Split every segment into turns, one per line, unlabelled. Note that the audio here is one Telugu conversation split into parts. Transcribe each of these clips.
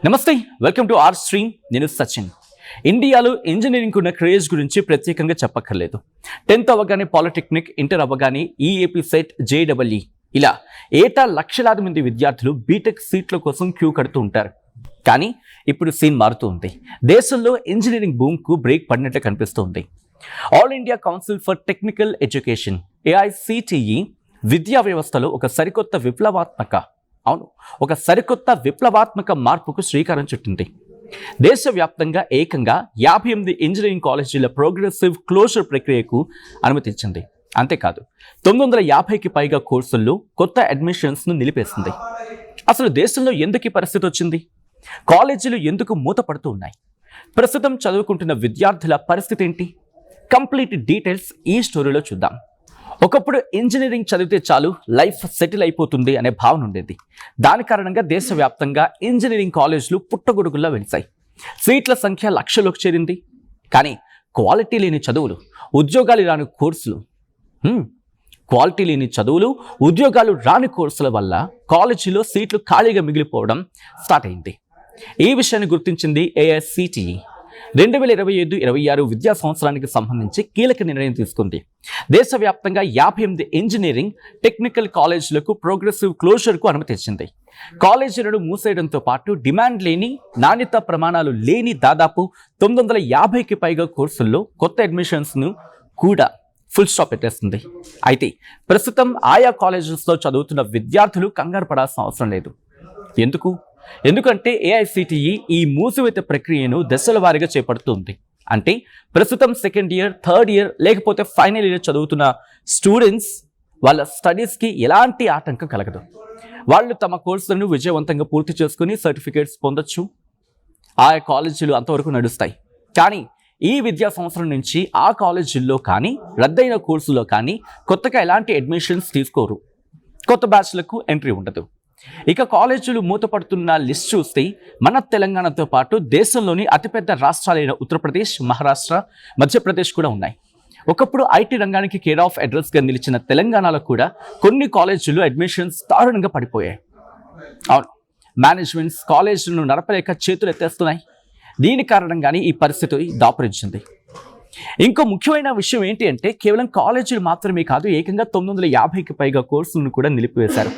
నమస్తే, వెల్కమ్ టు ఆర్ స్ట్రీమ్. నేను సచిన్. ఇండియాలో ఇంజనీరింగ్ ఉన్న క్రేజ్ గురించి ప్రత్యేకంగా చెప్పక్కర్లేదు. 10th అవ్వగానే పాలిటెక్నిక్, ఇంటర్ అవ్వగానే ఈఏపీ సెట్, జేడబ్ల్ఈ ఇలా ఏటా లక్షలాది మంది విద్యార్థులు బీటెక్ సీట్ల కోసం క్యూ కడుతూ ఉంటారు. కానీ ఇప్పుడు సీన్ మారుతూ ఉంది. దేశంలో ఇంజనీరింగ్ బూమ్కు బ్రేక్ పడినట్లు కనిపిస్తోంది. All India council for technical education AICTE విద్యా వ్యవస్థలో ఒక విప్లవాత్మక మార్పుకు శ్రీకారం చుట్టింది. దేశవ్యాప్తంగా ఏకంగా 58 ఇంజనీరింగ్ కాలేజీల ప్రోగ్రెసివ్ క్లోజర్ ప్రక్రియకు అనుమతించింది. అంతేకాదు 950కి పైగా కోర్సుల్లో కొత్త అడ్మిషన్స్ను నిలిపేసింది. అసలు దేశంలో ఎందుకు ఈ పరిస్థితి వచ్చింది? కాలేజీలు ఎందుకు మూతపడుతూ ఉన్నాయి? ప్రస్తుతం చదువుకుంటున్న విద్యార్థుల పరిస్థితి ఏంటి? కంప్లీట్ డీటెయిల్స్ ఈ స్టోరీలో చూద్దాం. ఒకప్పుడు ఇంజనీరింగ్ చదివితే చాలు లైఫ్ సెటిల్ అయిపోతుంది అనే భావన ఉండేది. దాని కారణంగా దేశవ్యాప్తంగా ఇంజనీరింగ్ కాలేజీలు పుట్టగొడుగుల్లా వెలిశాయి. సీట్ల సంఖ్య లక్షలోకి చేరింది. కానీ క్వాలిటీ లేని చదువులు, ఉద్యోగాలు రాని కోర్సుల వల్ల కాలేజీలో సీట్లు ఖాళీగా మిగిలిపోవడం స్టార్ట్ అయింది. ఈ విషయాన్ని గుర్తించింది AICTE. 2025-26 విద్యా సంవత్సరానికి సంబంధించి కీలక నిర్ణయం తీసుకుంది. దేశవ్యాప్తంగా 58 ఇంజనీరింగ్, టెక్నికల్ కాలేజీలకు ప్రోగ్రెసివ్ క్లోజర్కు అనుమతించింది. కాలేజీలను మూసేయడంతో పాటు డిమాండ్ లేని, నాణ్యత ప్రమాణాలు లేని దాదాపు 950కి పైగా కోర్సుల్లో కొత్త అడ్మిషన్స్ను కూడా ఫుల్ స్టాప్ పెట్టేస్తుంది. అయితే ప్రస్తుతం ఆయా కాలేజెస్లో చదువుతున్న విద్యార్థులు కంగారు పడాల్సిన అవసరం లేదు. ఎందుకంటే AICTE ఈ మూసివేత ప్రక్రియను దశల వారీగా చేపడుతుంది. అంటే ప్రస్తుతం సెకండ్ ఇయర్, థర్డ్ ఇయర్ లేకపోతే ఫైనల్ ఇయర్ చదువుతున్న స్టూడెంట్స్ వాళ్ళ స్టడీస్కి ఎలాంటి ఆటంకం కలగదు. వాళ్ళు తమ కోర్సులను విజయవంతంగా పూర్తి చేసుకుని సర్టిఫికేట్స్ పొందొచ్చు. ఆయా కాలేజీలు అంతవరకు నడుస్తాయి. కానీ ఈ విద్యా సంవత్సరం నుంచి ఆ కాలేజీల్లో కానీ, రద్దయిన కోర్సుల్లో కానీ కొత్తగా ఎలాంటి అడ్మిషన్స్ తీసుకోరు. కొత్త బ్యాచ్లకు ఎంట్రీ ఉండదు. ఇక కాలేజీలు మూతపడుతున్న లిస్ట్ చూస్తే మన తెలంగాణతో పాటు దేశంలోని అతిపెద్ద రాష్ట్రాలైన ఉత్తరప్రదేశ్, మహారాష్ట్ర, మధ్యప్రదేశ్ కూడా ఉన్నాయి. ఒకప్పుడు IT రంగానికి కేర్ ఆఫ్ అడ్రస్గా నిలిచిన తెలంగాణలో కూడా కొన్ని కాలేజీలు అడ్మిషన్స్ దారుణంగా పడిపోయాయి. అవును, మేనేజ్మెంట్స్ కాలేజీలను నడపలేక చేతులు ఎత్తేస్తున్నాయి. దీని కారణంగానే ఈ పరిస్థితి దాపురించింది. ఇంకో ముఖ్యమైన విషయం ఏంటి అంటే కేవలం కాలేజీలు మాత్రమే కాదు, ఏకంగా 950కి పైగా కోర్సులను కూడా నిలిపివేశారు.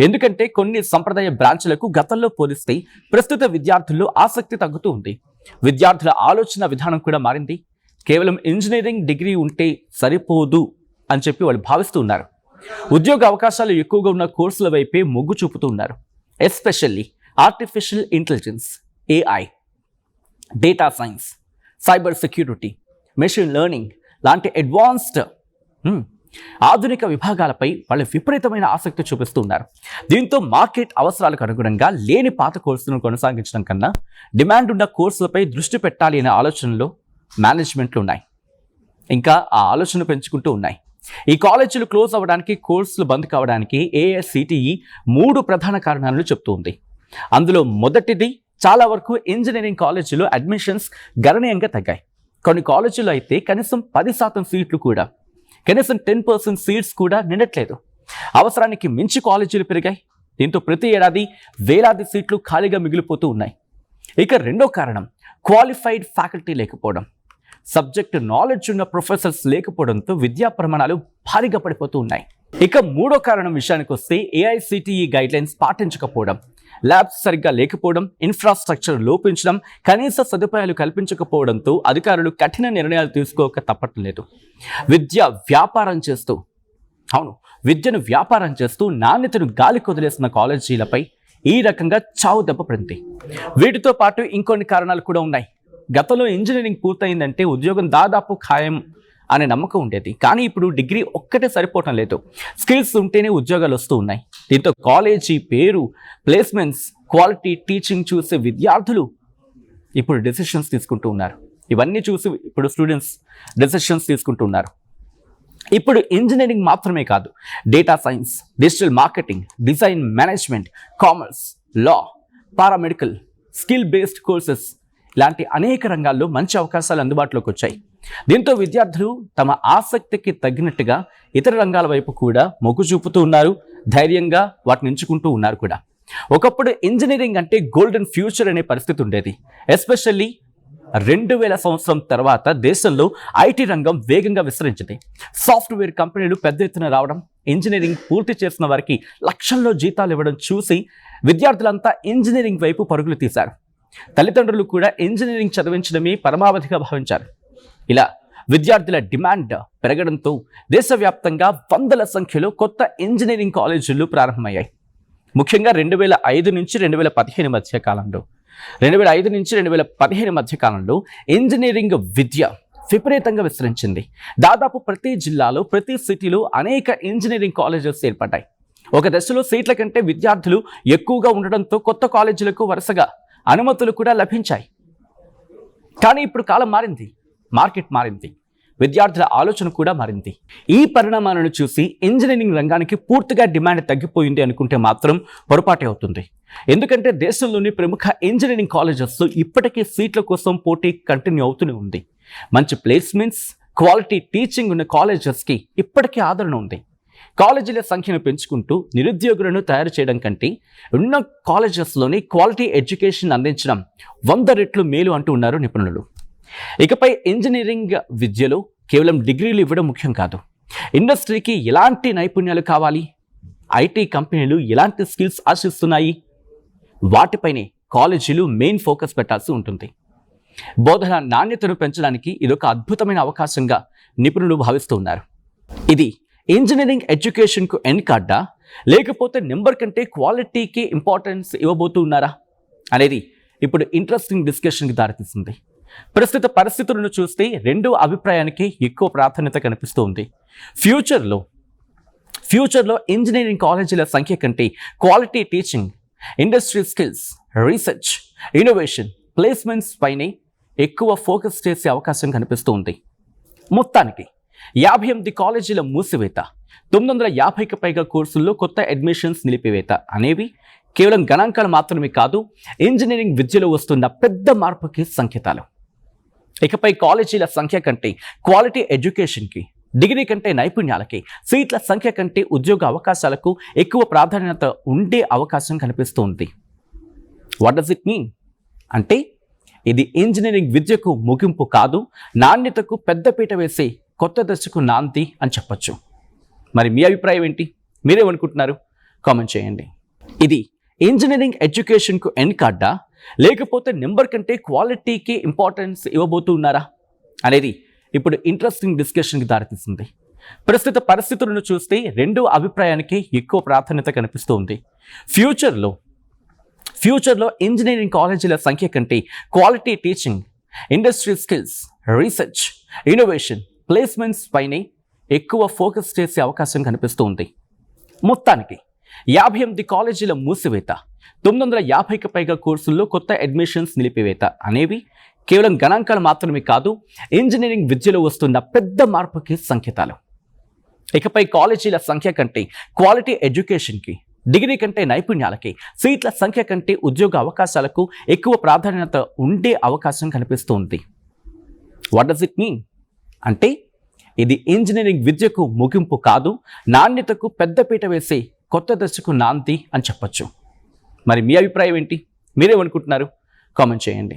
ఎందుకంటే కొన్ని సంప్రదాయ బ్రాంచ్లకు గతంలో పోలిస్తే ప్రస్తుత విద్యార్థుల్లో ఆసక్తి తగ్గుతూ ఉంది. విద్యార్థుల ఆలోచన విధానం కూడా మారింది. కేవలం ఇంజనీరింగ్ డిగ్రీ ఉంటే సరిపోదు అని చెప్పి వాళ్ళు భావిస్తూ ఉన్నారు. ఉద్యోగ అవకాశాలు ఎక్కువగా ఉన్న కోర్సుల వైపే మొగ్గు చూపుతూ ఉన్నారు. Especially artificial intelligence, AI, data science, cyber security, machine learning లాంటి అడ్వాన్స్డ్ ఆధునిక విభాగాలపై వాళ్ళు విపరీతమైన ఆసక్తి చూపిస్తున్నారు. దీంతో మార్కెట్ అవసరాలకు అనుగుణంగా లేని పాత కోర్సులను కొనసాగించడం కన్నా డిమాండ్ ఉన్న కోర్సులపై దృష్టి పెట్టాలి అనే ఆలోచనలో మేనేజ్మెంట్లు ఉన్నాయి. ఇంకా ఆ ఆలోచన పెంచుకుంటూ ఉన్నాయి. ఈ కాలేజీలు క్లోజ్ అవ్వడానికి, కోర్సులు బంద్ కావడానికి AICTE 3 ప్రధాన కారణాలను చెప్తుంది. అందులో మొదటిది, చాలా వరకు ఇంజనీరింగ్ కాలేజీలో అడ్మిషన్స్ గణనీయంగా తగ్గాయి. కొన్ని కాలేజీలో అయితే కనీసం 10% సీట్లు కూడా, కనీసం 10% సీట్స్ కూడా నిండట్లేదు. అవసరానికి మించి కాలేజీలు పెరిగాయి. దీంతో ప్రతి ఏడాది వేలాది సీట్లు ఖాళీగా మిగిలిపోతూ ఉన్నాయి. ఇక రెండో కారణం, క్వాలిఫైడ్ ఫ్యాకల్టీ లేకపోవడం, సబ్జెక్ట్ నాలెడ్జ్ ఉన్న ప్రొఫెసర్స్ లేకపోవడంతో విద్యా ప్రమాణాలు భారీగా పడిపోతూ ఉన్నాయి. ఇక మూడో కారణం విషయానికి వస్తే AICTE గైడ్లైన్స్ పాటించకపోవడం, ల్యాబ్స్ సరిగ్గా లేకపోవడం, ఇన్ఫ్రాస్ట్రక్చర్ లోపించడం, కనీస సదుపాయాలు కల్పించకపోవడంతో అధికారులు కఠిన నిర్ణయాలు తీసుకోక తప్పట్లేదు. విద్యను వ్యాపారం చేస్తూ నాణ్యతను గాలి కొదిలేసిన కాలేజీలపై ఈ రకంగా చావు దెబ్బ పడింది. వీటితో పాటు ఇంకొన్ని కారణాలు కూడా ఉన్నాయి. గతంలో ఇంజనీరింగ్ పూర్తయిందంటే ఉద్యోగం దాదాపు ఖాయం అనే నమ్మకం ఉండేది. కానీ ఇప్పుడు డిగ్రీ ఒక్కటే సరిపోవటం లేదు. స్కిల్స్ ఉంటేనే ఉద్యోగాలు వస్తూ ఉన్నాయి. దీంతో కాలేజీ పేరు, ప్లేస్మెంట్స్, క్వాలిటీ టీచింగ్ చూసే విద్యార్థులు ఇప్పుడు డెసిషన్స్ తీసుకుంటూ ఉన్నారు. ఇవన్నీ చూసి ఇప్పుడు స్టూడెంట్స్ డెసిషన్స్ తీసుకుంటూ ఉన్నారు. ఇప్పుడు ఇంజనీరింగ్ మాత్రమే కాదు, data science, digital marketing, design management, commerce, law, paramedical, skill based courses ఇలాంటి అనేక రంగాల్లో మంచి అవకాశాలు అందుబాటులోకి వచ్చాయి. దీంతో విద్యార్థులు తమ ఆసక్తికి తగినట్టుగా ఇతర రంగాల వైపు కూడా మొగ్గు చూపుతూ ఉన్నారు. ధైర్యంగా వాటిని ఎంచుకుంటూ ఉన్నారు కూడా. ఒకప్పుడు ఇంజనీరింగ్ అంటే గోల్డెన్ ఫ్యూచర్ అనే పరిస్థితి ఉండేది. ఎస్పెషల్లీ 2000 సంవత్సరం తర్వాత దేశంలో ఐటీ రంగం వేగంగా విస్తరించింది. సాఫ్ట్వేర్ కంపెనీలు పెద్ద ఎత్తున రావడం, ఇంజనీరింగ్ పూర్తి చేసిన వారికి లక్షల్లో జీతాలు ఇవ్వడం చూసి విద్యార్థులంతా ఇంజనీరింగ్ వైపు పరుగులు తీశారు. తల్లిదండ్రులు కూడా ఇంజనీరింగ్ చదివించడమే పరమావధిగా భావించారు. ఇలా విద్యార్థుల డిమాండ్ పెరగడంతో దేశవ్యాప్తంగా వందల సంఖ్యలో కొత్త ఇంజనీరింగ్ కాలేజీలు ప్రారంభమయ్యాయి. ముఖ్యంగా 2005 నుంచి 2015 మధ్య కాలంలో 2015 మధ్య కాలంలో ఇంజనీరింగ్ విద్య విపరీతంగా విస్తరించింది. దాదాపు ప్రతి జిల్లాలో, ప్రతి సిటీలో అనేక ఇంజనీరింగ్ కాలేజెస్ ఏర్పడ్డాయి. ఒక దశలో సీట్ల కంటే విద్యార్థులు ఎక్కువగా ఉండడంతో కొత్త కాలేజీలకు వరుసగా అనుమతులు కూడా లభించాయి. కానీ ఇప్పుడు కాలం మారింది, మార్కెట్ మారింది, విద్యార్థుల ఆలోచన కూడా మారింది. ఈ పరిణామాలను చూసి ఇంజనీరింగ్ రంగానికి పూర్తిగా డిమాండ్ తగ్గిపోయింది అనుకుంటే మాత్రం పొరపాటే అవుతుంది. ఎందుకంటే దేశంలోని ప్రముఖ ఇంజనీరింగ్ కాలేజెస్ ఇప్పటికీ సీట్ల కోసం పోటీ కంటిన్యూ అవుతూనే ఉంది. మంచి ప్లేస్మెంట్స్, క్వాలిటీ టీచింగ్ ఉన్న కాలేజెస్కి ఇప్పటికీ ఆదరణ ఉంది. కాలేజీల సంఖ్యను పెంచుకుంటూ నిరుద్యోగులను తయారు చేయడం కంటే ఉన్న కాలేజెస్లోని క్వాలిటీ ఎడ్యుకేషన్ అందించడం 100 రెట్లు మేలు అంటూ ఉన్నారు నిపుణులు. ఇకపై ఇంజనీరింగ్ విద్యలో కేవలం డిగ్రీలు ఇవ్వడం ముఖ్యం కాదు. ఇండస్ట్రీకి ఎలాంటి నైపుణ్యాలు కావాలి, ఐటీ కంపెనీలు ఎలాంటి స్కిల్స్ ఆశిస్తున్నాయి, వాటిపైనే కాలేజీలు మెయిన్ ఫోకస్ పెట్టాల్సి ఉంటుంది. బోధన నాణ్యతను పెంచడానికి ఇదొక అద్భుతమైన అవకాశంగా నిపుణులు భావిస్తూ ఉన్నారు. ఇది ఇంజనీరింగ్ ఎడ్యుకేషన్కు ఎండ్ కార్డా, లేకపోతే నెంబర్ కంటే క్వాలిటీకి ఇంపార్టెన్స్ ఇవ్వబోతూ ఉన్నారా అనేది ఇప్పుడు ఇంట్రెస్టింగ్ డిస్కషన్కి దారితీస్తుంది. ప్రస్తుత పరిస్థితులను చూస్తే రెండో అభిప్రాయానికి ఎక్కువ ప్రాధాన్యత కనిపిస్తూ ఉంది. ఫ్యూచర్లో ఇంజనీరింగ్ కాలేజీల సంఖ్య కంటే quality teaching, industry skills, research, innovation, placements పైనే ఎక్కువ ఫోకస్ చేసే అవకాశం కనిపిస్తూ ఉంది. మొత్తానికి 58 కాలేజీల మూసివేత, 950కి పైగా కోర్సుల్లో కొత్త అడ్మిషన్స్ నిలిపివేత అనేవి కేవలం గణాంకాలు మాత్రమే కాదు, ఇంజనీరింగ్ విద్యలో వస్తున్న పెద్ద మార్పుకి సంకేతాలు. ఇకపై కాలేజీల సంఖ్య కంటే క్వాలిటీ ఎడ్యుకేషన్కి, డిగ్రీ కంటే నైపుణ్యాలకి, సీట్ల సంఖ్య కంటే ఉద్యోగ అవకాశాలకు ఎక్కువ ప్రాధాన్యత ఉండే అవకాశం కనిపిస్తుంది. వాట్ డస్ ఇట్ మీన్ అంటే ఇది ఇంజనీరింగ్ విద్యకు ముగింపు కాదు, నాణ్యతకు పెద్దపీట వేసే కొత్త దశకు నాంది అని చెప్పొచ్చు. మరి మీ అభిప్రాయం ఏంటి? మీరేమనుకుంటున్నారు? కామెంట్ చేయండి. ఇది ఇంజనీరింగ్ ఎడ్యుకేషన్కు ఎండ్ కార్డా, లేకపోతే నెంబర్ కంటే క్వాలిటీకి ఇంపార్టెన్స్ ఇవ్వబోతూ ఉన్నారా అనేది ఇప్పుడు ఇంట్రెస్టింగ్ డిస్కషన్కి దారితీస్తుంది. ప్రస్తుత పరిస్థితులను చూస్తే రెండో అభిప్రాయానికి ఎక్కువ ప్రాధాన్యత కనిపిస్తూ ఉంది. ఫ్యూచర్లో ఇంజనీరింగ్ కాలేజీల సంఖ్య కంటే quality teaching, industry skills, research, innovation, placements పైనే ఎక్కువ ఫోకస్ చేసే అవకాశం కనిపిస్తూ ఉంది. మొత్తానికి 58 కాలేజీల మూసివేత, 950కి పైగా కోర్సుల్లో కొత్త అడ్మిషన్స్ నిలిపివేత అనేవి కేవలం గణాంకాలు మాత్రమే కాదు, ఇంజనీరింగ్ విద్యలో వస్తున్న పెద్ద మార్పుకి సంకేతాలు. ఇకపై కాలేజీల సంఖ్య కంటే క్వాలిటీ ఎడ్యుకేషన్కి, డిగ్రీ కంటే నైపుణ్యాలకి, సీట్ల సంఖ్య కంటే ఉద్యోగ అవకాశాలకు ఎక్కువ ప్రాధాన్యత ఉండే అవకాశం కనిపిస్తూ ఉంది. వాట్ డస్ ఇట్ మీన్ అంటే ఇది ఇంజనీరింగ్ విద్యకు ముగింపు కాదు, నాణ్యతకు పెద్దపీట వేసే కొత్త దశకు నాంది అని చెప్పొచ్చు. మరి మీ అభిప్రాయం ఏంటి? మీరేమనుకుంటున్నారు? కామెంట్ చేయండి.